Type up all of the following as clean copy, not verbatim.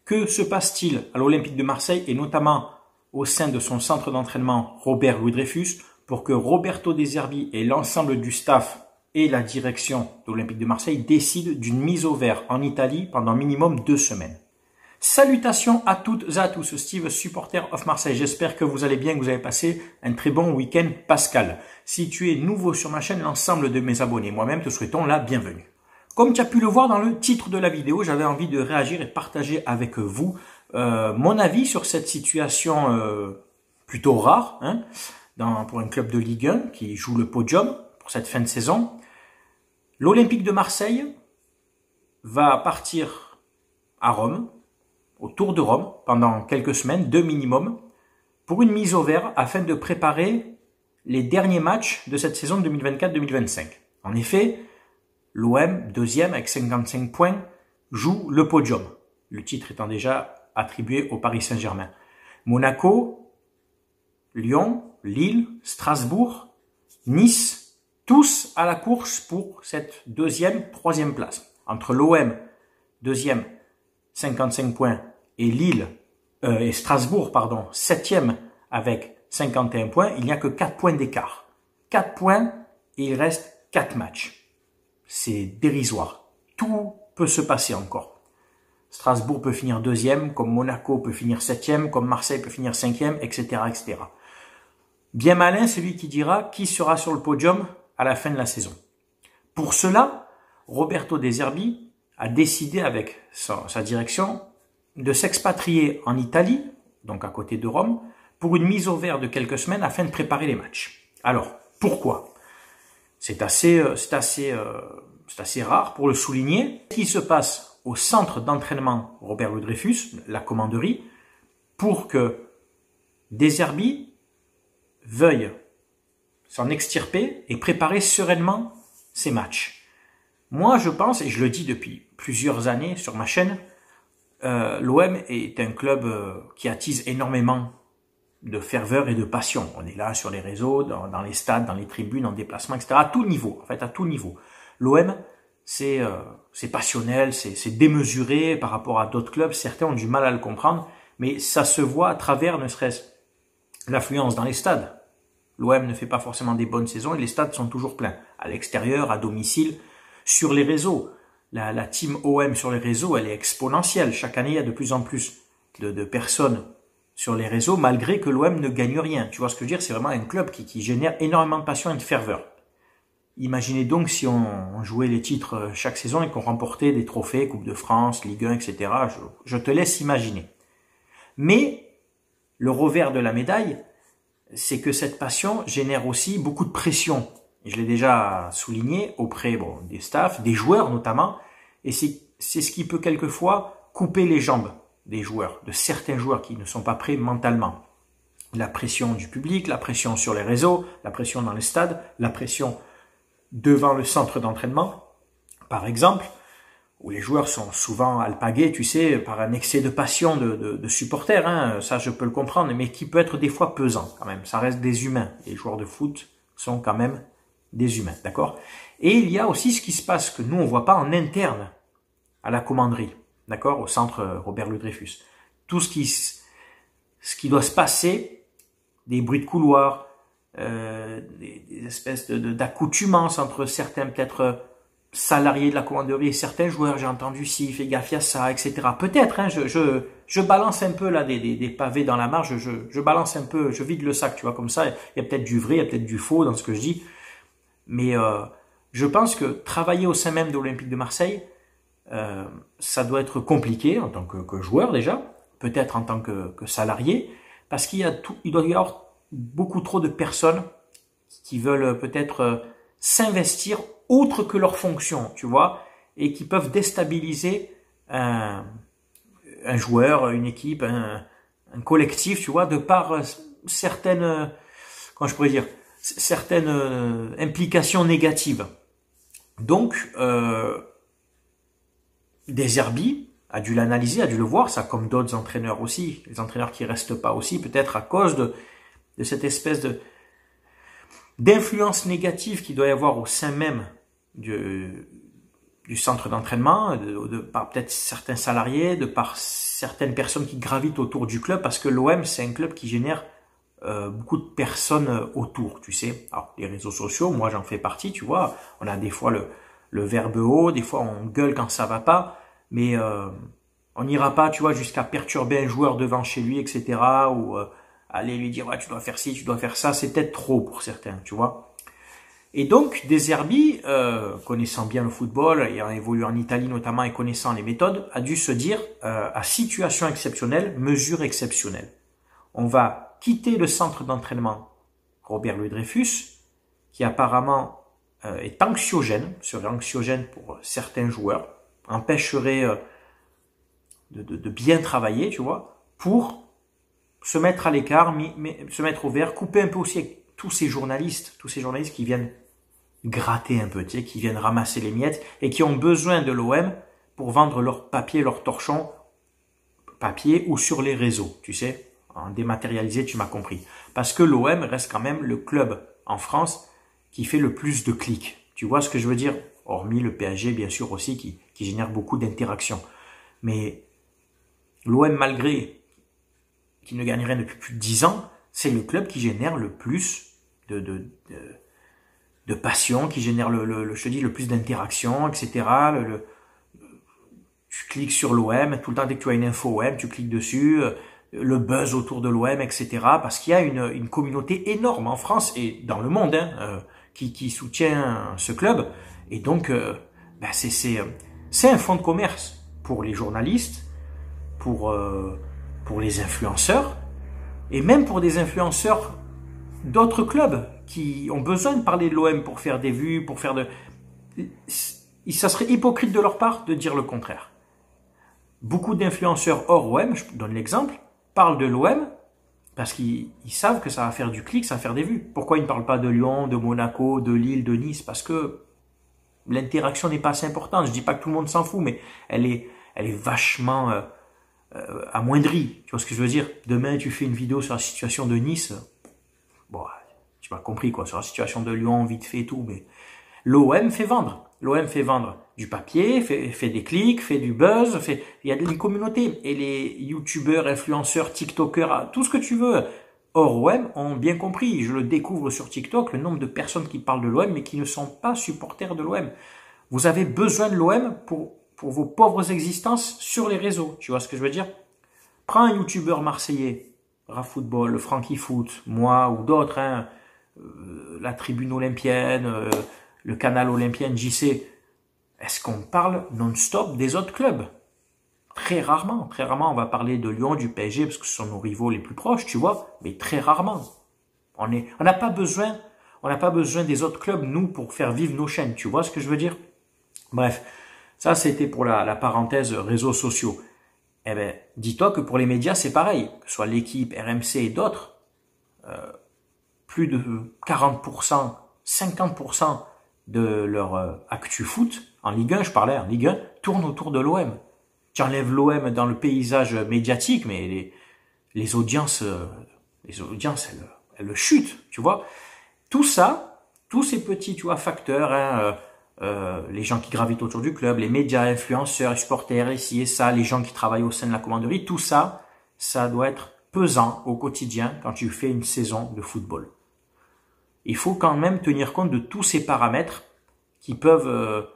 Que se passe-t-il à l'Olympique de Marseille et notamment au sein de son centre d'entraînement Robert Louis-Dreyfus pour que Roberto De Zerbi et l'ensemble du staff et la direction de l'Olympique de Marseille décident d'une mise au vert en Italie pendant minimum 2 semaines. Salutations à toutes et à tous, Steve, supporter of Marseille. J'espère que vous allez bien, que vous avez passé un très bon week-end pascal. Si tu es nouveau sur ma chaîne, l'ensemble de mes abonnés, moi-même, te souhaitons la bienvenue. Comme tu as pu le voir dans le titre de la vidéo, j'avais envie de réagir et partager avec vous mon avis sur cette situation plutôt rare pour un club de Ligue 1 qui joue le podium pour cette fin de saison. L'Olympique de Marseille va partir à Rome, au Tour de Rome, pendant quelques semaines, 2 minimum, pour une mise au vert afin de préparer les derniers matchs de cette saison 2024-2025. En effet, l'OM, deuxième avec 55 points, joue le podium. Le titre étant déjà attribué au Paris Saint-Germain. Monaco, Lyon, Lille, Strasbourg, Nice, tous à la course pour cette deuxième, troisième place. Entre l'OM, deuxième, 55 points, et Lille, et Strasbourg, pardon, septième avec 51 points, il n'y a que 4 points d'écart. 4 points et il reste 4 matchs. C'est dérisoire. Tout peut se passer encore. Strasbourg peut finir deuxième, comme Monaco peut finir septième, comme Marseille peut finir cinquième, etc., etc. Bien malin, celui qui dira qui sera sur le podium à la fin de la saison. Pour cela, Roberto De Zerbi a décidé avec sa direction de s'expatrier en Italie, donc à côté de Rome, pour une mise au vert de quelques semaines afin de préparer les matchs. Alors, pourquoi? C'est assez rare pour le souligner. Ce qui se passe au centre d'entraînement Robert Louis-Dreyfus, la commanderie, pour que De Zerbi veuille s'en extirper et préparer sereinement ses matchs. Moi, je pense, et je le dis depuis plusieurs années sur ma chaîne, l'OM est un club qui attise énormément de ferveur et de passion. On est là sur les réseaux, dans les stades, dans les tribunes, en déplacement, etc. À tout niveau, en fait, à tout niveau. L'OM, c'est passionnel, c'est démesuré par rapport à d'autres clubs. Certains ont du mal à le comprendre, mais ça se voit à travers, ne serait-ce, l'affluence dans les stades. L'OM ne fait pas forcément des bonnes saisons et les stades sont toujours pleins. À l'extérieur, à domicile, sur les réseaux. La team OM sur les réseaux, elle est exponentielle. Chaque année, il y a de plus en plus de personnes sur les réseaux, malgré que l'OM ne gagne rien. Tu vois ce que je veux dire? C'est vraiment un club qui génère énormément de passion et de ferveur. Imaginez donc si on jouait les titres chaque saison et qu'on remportait des trophées, Coupe de France, Ligue 1, etc. Je te laisse imaginer. Mais le revers de la médaille, c'est que cette passion génère aussi beaucoup de pression. Je l'ai déjà souligné auprès des staffs, des joueurs notamment, et c'est ce qui peut quelquefois couper les jambes des joueurs, de certains joueurs qui ne sont pas prêts mentalement. La pression du public, la pression sur les réseaux, la pression dans les stades, la pression devant le centre d'entraînement, par exemple, où les joueurs sont souvent alpagués, tu sais, par un excès de passion de supporters, ça je peux le comprendre, mais qui peut être des fois pesant quand même. Ça reste des humains. Les joueurs de foot sont quand même des humains, d'accord? Et il y a aussi ce qui se passe que nous on voit pas en interne à la commanderie, d'accord, au centre Robert Louis-Dreyfus. Tout ce qui doit se passer, des bruits de couloir, des espèces d'accoutumance entre certains peut-être salariés de la commanderie et certains joueurs. J'ai entendu si, fais gaffe à ça, etc. Peut-être, je balance un peu là des pavés dans la marge, je balance un peu, je vide le sac, tu vois, comme ça. Il y a peut-être du vrai, il y a peut-être du faux dans ce que je dis. Mais je pense que travailler au sein même de l'Olympique de Marseille, ça doit être compliqué en tant que joueur déjà, peut-être en tant que salarié, parce il doit y avoir beaucoup trop de personnes qui veulent peut-être s'investir autre que leur fonction, tu vois, et qui peuvent déstabiliser un joueur, une équipe, un collectif, tu vois, de par certaines, comment je pourrais dire, certaines implications négatives. Donc, De Zerbi a dû l'analyser, a dû le voir, ça comme d'autres entraîneurs aussi, les entraîneurs qui restent pas aussi, peut-être à cause de cette espèce d'influence négative qu'il doit y avoir au sein même du centre d'entraînement, par peut-être certains salariés, de par certaines personnes qui gravitent autour du club parce que l'OM, c'est un club qui génère beaucoup de personnes autour, tu sais. Alors, les réseaux sociaux, moi j'en fais partie, tu vois. On a des fois le verbe haut, des fois on gueule quand ça va pas, mais on n'ira pas, tu vois, jusqu'à perturber un joueur devant chez lui, etc. Ou aller lui dire, ouais, tu dois faire ci, tu dois faire ça, c'est peut-être trop pour certains, tu vois. Et donc, De Zerbi, connaissant bien le football, ayant évolué en Italie notamment et connaissant les méthodes, a dû se dire, à situation exceptionnelle, mesure exceptionnelle. On va quitter le centre d'entraînement Robert-Louis Dreyfus, qui apparemment est anxiogène, serait anxiogène pour certains joueurs, empêcherait de bien travailler, tu vois, pour se mettre à l'écart, se mettre au vert, couper un peu aussi avec tous ces journalistes qui viennent gratter un peu, tu sais, qui viennent ramasser les miettes et qui ont besoin de l'OM pour vendre leur papier, leur torchon, papier ou sur les réseaux, tu sais, en dématérialisé, tu m'as compris. Parce que l'OM reste quand même le club en France qui fait le plus de clics. Tu vois ce que je veux dire? Hormis le PSG, bien sûr, aussi, qui génère beaucoup d'interactions. Mais l'OM, malgré qu'il ne gagne rien depuis plus de 10 ans, c'est le club qui génère le plus de passion, qui génère je te dis, le plus d'interactions, etc. Tu cliques sur l'OM, tout le temps dès que tu as une info OM, tu cliques dessus, le buzz autour de l'OM, etc. Parce qu'il y a une communauté énorme en France et dans le monde qui soutient ce club. Et donc, c'est un fonds de commerce pour les journalistes, pour les influenceurs, et même pour des influenceurs d'autres clubs qui ont besoin de parler de l'OM pour faire des vues, pour faire ça serait hypocrite de leur part de dire le contraire. Beaucoup d'influenceurs hors OM, je donne l'exemple, parlent de l'OM parce qu'ils savent que ça va faire du clic, ça va faire des vues. Pourquoi ils ne parlent pas de Lyon, de Monaco, de Lille, de Nice? Parce que l'interaction n'est pas assez importante. Je dis pas que tout le monde s'en fout, mais elle est vachement amoindrie. Tu vois ce que je veux dire? Demain, tu fais une vidéo sur la situation de Nice. Bon, tu m'as compris quoi, sur la situation de Lyon, vite fait et tout, mais l'OM fait vendre. L'OM fait vendre du papier, fait des clics, fait du buzz, il y a une communauté. Et les youtubeurs, influenceurs, tiktokers, tout ce que tu veux, hors OM, ont bien compris. Je le découvre sur TikTok, le nombre de personnes qui parlent de l'OM, mais qui ne sont pas supporters de l'OM. Vous avez besoin de l'OM pour vos pauvres existences sur les réseaux. Tu vois ce que je veux dire? Prends un youtubeur marseillais, RaFootball, Frankie Foot, moi ou d'autres, la Tribune Olympienne, le canal Olympien, JC. Est-ce qu'on parle non-stop des autres clubs? Très rarement on va parler de Lyon, du PSG, parce que ce sont nos rivaux les plus proches, tu vois, mais très rarement. On n'a pas besoin des autres clubs, nous, pour faire vivre nos chaînes, tu vois ce que je veux dire? Bref, ça c'était pour la parenthèse réseaux sociaux. Eh ben, dis-toi que pour les médias, c'est pareil, que ce soit l'équipe, RMC et d'autres, plus de 40%, 50% de leur actu foot, en Ligue 1, je parlais, en Ligue 1, tourne autour de l'OM. Tu enlèves l'OM dans le paysage médiatique, mais les audiences, elles chutent, tu vois. Tout ça, tous ces petits, tu vois, facteurs, les gens qui gravitent autour du club, les médias, influenceurs, supporters, ici et ça, les gens qui travaillent au sein de la commanderie, tout ça, ça doit être pesant au quotidien quand tu fais une saison de football. Il faut quand même tenir compte de tous ces paramètres qui peuvent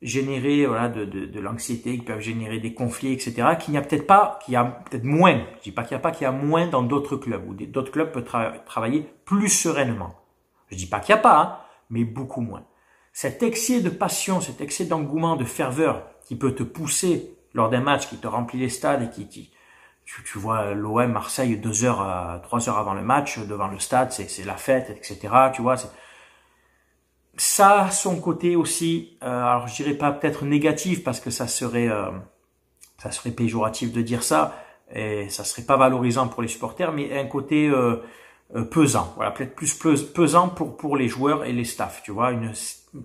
générer de l'anxiété, qui peuvent générer des conflits, etc. Qu'il y a peut-être moins. Je dis pas qu'il y a moins dans d'autres clubs, où d'autres clubs peuvent travailler plus sereinement. Je dis pas qu'il n'y a pas, mais beaucoup moins. Cet excès de passion, cet excès d'engouement, de ferveur qui peut te pousser lors d'un match, qui te remplit les stades et tu vois l'OM Marseille 2 heures, 3 heures avant le match, devant le stade, c'est la fête, etc. Tu vois, ça a son côté aussi, alors je dirais pas peut-être négatif parce que ça serait péjoratif de dire ça et ça serait pas valorisant pour les supporters, mais un côté pesant, voilà, peut-être plus pesant pour les joueurs et les staffs, tu vois, une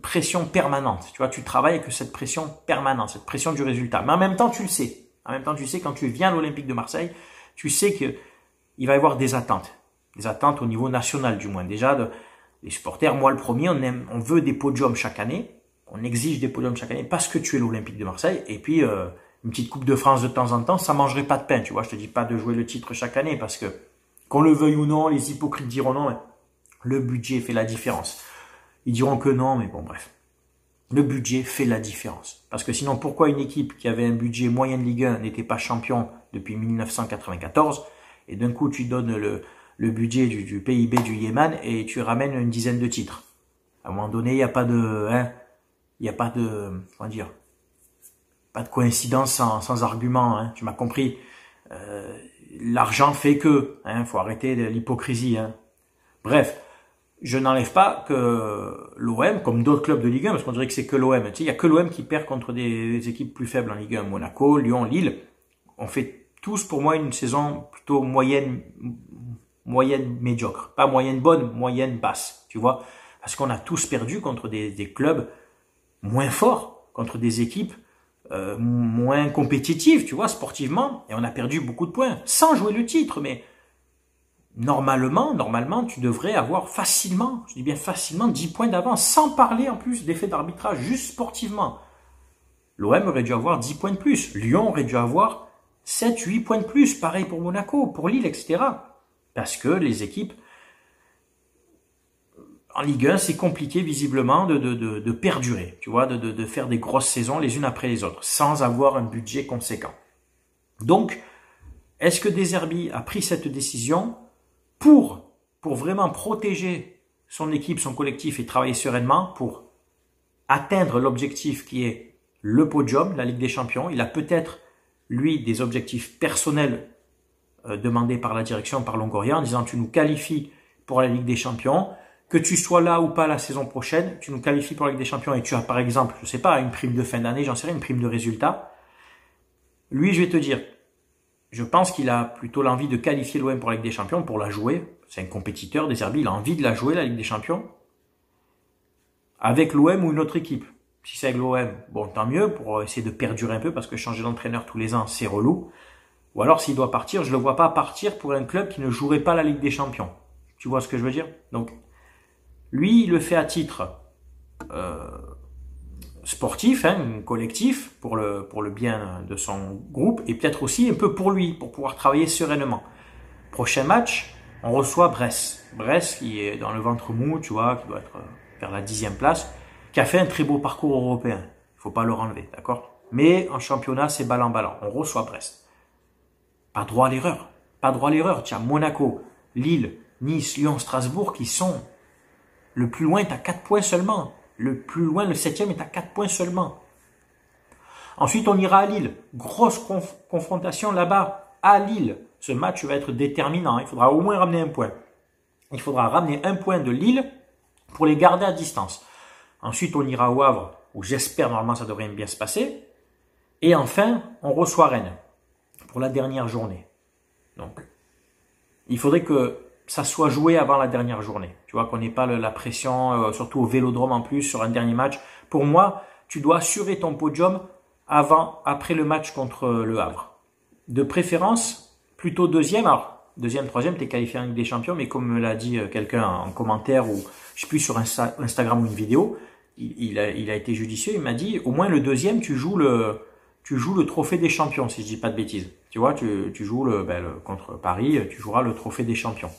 pression permanente, tu vois, tu travailles avec cette pression permanente, cette pression du résultat, mais en même temps tu le sais. En même temps, tu sais, quand tu viens à l'Olympique de Marseille, tu sais qu'il va y avoir des attentes au niveau national du moins. Déjà, les supporters, moi le premier, on veut des podiums chaque année, on exige des podiums chaque année parce que tu es l'Olympique de Marseille. Et puis, une petite Coupe de France de temps en temps, ça mangerait pas de pain, tu vois. Je te dis pas de jouer le titre chaque année parce que, qu'on le veuille ou non, les hypocrites diront non, mais le budget fait la différence. Ils diront que non, mais bon, bref. Le budget fait la différence. Parce que sinon, pourquoi une équipe qui avait un budget moyen de Ligue 1 n'était pas champion depuis 1994 et d'un coup tu donnes le budget du PIB du Yémen et tu ramènes une dizaine de titres. À un moment donné, il n'y a pas de, il n'y a pas de, comment dire, pas de coïncidence sans argument, tu m'as compris. L'argent fait que, faut arrêter l'hypocrisie, Bref, je n'enlève pas que l'OM, comme d'autres clubs de Ligue 1, parce qu'on dirait que c'est que l'OM, tu sais, il y a que l'OM qui perd contre des équipes plus faibles en Ligue 1, Monaco, Lyon, Lille. On fait tous, pour moi, une saison plutôt moyenne médiocre. Pas moyenne bonne, moyenne basse, tu vois. Parce qu'on a tous perdu contre des clubs moins forts, contre des équipes moins compétitives, tu vois, sportivement. Et on a perdu beaucoup de points, sans jouer le titre. Mais normalement, tu devrais avoir facilement, je dis bien facilement, 10 points d'avance, sans parler en plus d'effet d'arbitrage, juste sportivement. L'OM aurait dû avoir 10 points de plus. Lyon aurait dû avoir 7, 8 points de plus. Pareil pour Monaco, pour Lille, etc. Parce que les équipes, en Ligue 1, c'est compliqué visiblement de perdurer, tu vois, de faire des grosses saisons les unes après les autres, sans avoir un budget conséquent. Donc, est-ce que De Zerbi a pris cette décision pour vraiment protéger son équipe, son collectif et travailler sereinement pour atteindre l'objectif qui est le podium, la Ligue des Champions? Il a peut-être, lui, des objectifs personnels demandés par la direction, par Longoria, en disant tu nous qualifies pour la Ligue des Champions, que tu sois là ou pas la saison prochaine, tu nous qualifies pour la Ligue des Champions et tu as par exemple, je sais pas, une prime de fin d'année, j'en sais rien, une prime de résultat. Lui, je vais te dire, je pense qu'il a plutôt l'envie de qualifier l'OM pour la Ligue des Champions, pour la jouer. C'est un compétiteur, De Zerbi, il a envie de la jouer, la Ligue des Champions, avec l'OM ou une autre équipe. Si c'est avec l'OM, bon, tant mieux, pour essayer de perdurer un peu, parce que changer d'entraîneur tous les ans, c'est relou. Ou alors, s'il doit partir, je ne le vois pas partir pour un club qui ne jouerait pas la Ligue des Champions. Tu vois ce que je veux dire? Donc, lui, il le fait à titre sportif, collectif, pour le bien de son groupe, et peut-être aussi un peu pour lui, pour pouvoir travailler sereinement. Prochain match, on reçoit Brest. Brest, qui est dans le ventre mou, tu vois, qui doit être vers la 10e place, qui a fait un très beau parcours européen. Il faut pas le renlever, d'accord? Mais en championnat, c'est ballant. On reçoit Brest. Pas droit à l'erreur. Pas droit à l'erreur. Tiens, Monaco, Lille, Nice, Lyon, Strasbourg, qui sont le plus loin est à 4 points seulement. Le plus loin, le 7e, est à 4 points seulement. Ensuite, on ira à Lille. Grosse confrontation là-bas, à Lille. Ce match va être déterminant. Il faudra au moins ramener un point. Il faudra ramener un point de Lille pour les garder à distance. Ensuite, on ira au Havre, où j'espère, normalement, ça devrait bien se passer. Et enfin, on reçoit Rennes pour la dernière journée. Donc, il faudrait que ça soit joué avant la dernière journée. Tu vois, qu'on n'ait pas la pression, surtout au Vélodrome en plus, sur un dernier match. Pour moi, tu dois assurer ton podium après le match contre le Havre. De préférence, plutôt deuxième. Alors, deuxième, troisième, tu es qualifié en Ligue des Champions, mais comme me l'a dit quelqu'un en commentaire, ou je sais plus sur Instagram ou une vidéo, il a été judicieux, il m'a dit, au moins le deuxième, tu joues le trophée des champions, si je dis pas de bêtises. Tu vois, tu joues contre Paris, tu joueras le trophée des champions.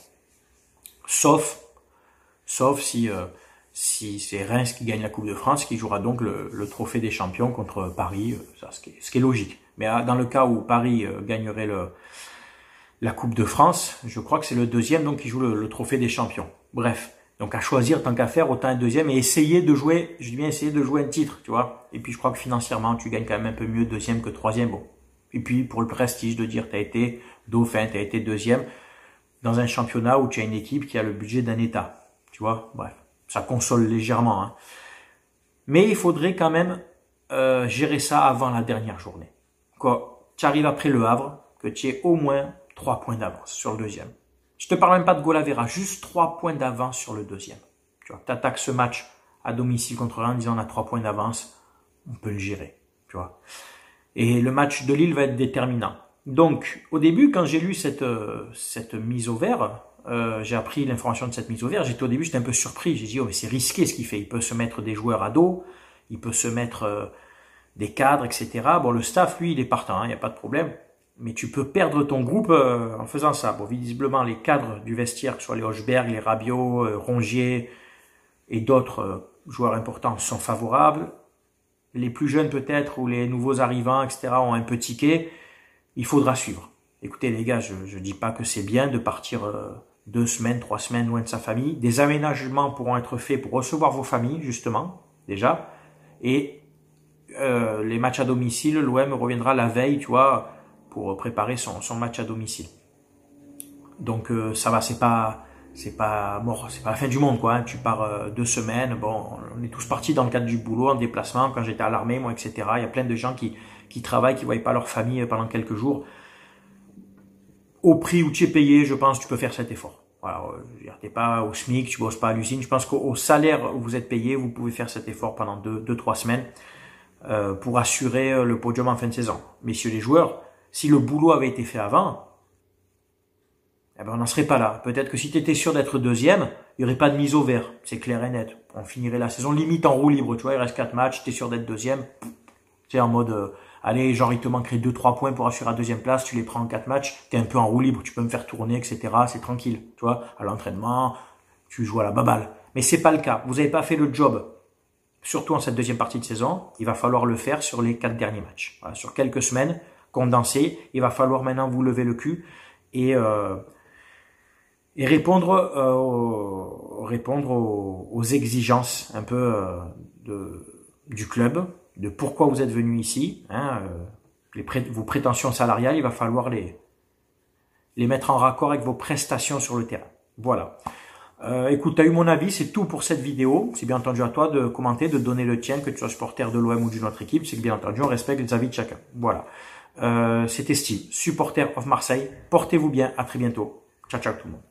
Sauf si c'est Reims qui gagne la Coupe de France, qui jouera donc le trophée des champions contre Paris, ce qui est logique. Mais dans le cas où Paris gagnerait la Coupe de France, je crois que c'est le deuxième donc qui joue le trophée des champions. Bref, donc à choisir, tant qu'à faire, autant un deuxième et essayer de jouer, je dis bien essayer de jouer un titre, tu vois. Et puis je crois que financièrement, tu gagnes quand même un peu mieux deuxième que troisième. Bon. Et puis pour le prestige de dire, tu as été dauphin, tu as été deuxième dans un championnat où tu as une équipe qui a le budget d'un État. Tu vois, bref, ça console légèrement. Mais il faudrait quand même gérer ça avant la dernière journée. Quand tu arrives après le Havre, que tu aies au moins 3 points d'avance sur le deuxième. Je te parle même pas de goal average, juste 3 points d'avance sur le deuxième. Tu vois, attaques ce match à domicile contre Rennes en disant on a 3 points d'avance, on peut le gérer. Tu vois. Et le match de Lille va être déterminant. Donc, au début, quand j'ai lu cette mise au vert, j'ai appris l'information de cette mise au vert, j'étais un peu surpris. J'ai dit, oh, mais c'est risqué ce qu'il fait. Il peut se mettre des joueurs à dos, il peut se mettre des cadres, etc. Bon, le staff, lui, il est partant, il n'y a pas de problème. Mais tu peux perdre ton groupe en faisant ça. Bon, visiblement, les cadres du vestiaire, que ce soit les Hochberg, les Rabiot, Rongier et d'autres joueurs importants sont favorables. Les plus jeunes peut-être, ou les nouveaux arrivants, etc. ont un peu tiqué. Il faudra suivre. Écoutez les gars, je ne dis pas que c'est bien de partir 2 semaines, 3 semaines loin de sa famille. Des aménagements pourront être faits pour recevoir vos familles, justement, déjà. Et les matchs à domicile, l'OM reviendra la veille, tu vois, pour préparer son match à domicile. Donc ça va, c'est pas mort, c'est pas la fin du monde, quoi. Hein. Tu pars 2 semaines, bon, on est tous partis dans le cadre du boulot, en déplacement, quand j'étais à l'armée, moi, etc. Il y a plein de gens qui travaillent, qui ne voient pas leur famille pendant quelques jours. Au prix où tu es payé, je pense que tu peux faire cet effort. Voilà, tu n'es pas au SMIC, tu bosses pas à l'usine. Je pense qu'au salaire où vous êtes payé, vous pouvez faire cet effort pendant 2-3 semaines pour assurer le podium en fin de saison. Messieurs les joueurs, si le boulot avait été fait avant, eh ben on n'en serait pas là. Peut-être que si tu étais sûr d'être deuxième, il n'y aurait pas de mise au vert. C'est clair et net. On finirait la saison limite en roue libre. Tu vois, il reste 4 matchs, tu es sûr d'être deuxième. Tu es en mode, allez, genre il te manquerait 2-3 points pour assurer la deuxième place. Tu les prends en 4 matchs, tu es un peu en roue libre. Tu peux me faire tourner, etc. C'est tranquille. Tu vois, à l'entraînement, tu joues à la baballe. Mais c'est pas le cas. Vous n'avez pas fait le job. Surtout en cette deuxième partie de saison, il va falloir le faire sur les 4 derniers matchs. Voilà, sur quelques semaines condensées, il va falloir maintenant vous lever le cul et répondre aux exigences un peu du club, de pourquoi vous êtes venu ici. Hein, vos prétentions salariales, il va falloir les mettre en raccord avec vos prestations sur le terrain. Voilà. Écoute, tu as eu mon avis, c'est tout pour cette vidéo. C'est bien entendu à toi de commenter, de donner le tien, que tu sois supporter de l'OM ou d'une autre équipe. C'est que bien entendu, on respecte les avis de chacun. Voilà. C'était Steve, supporter of Marseille. Portez-vous bien, à très bientôt. Ciao, ciao tout le monde.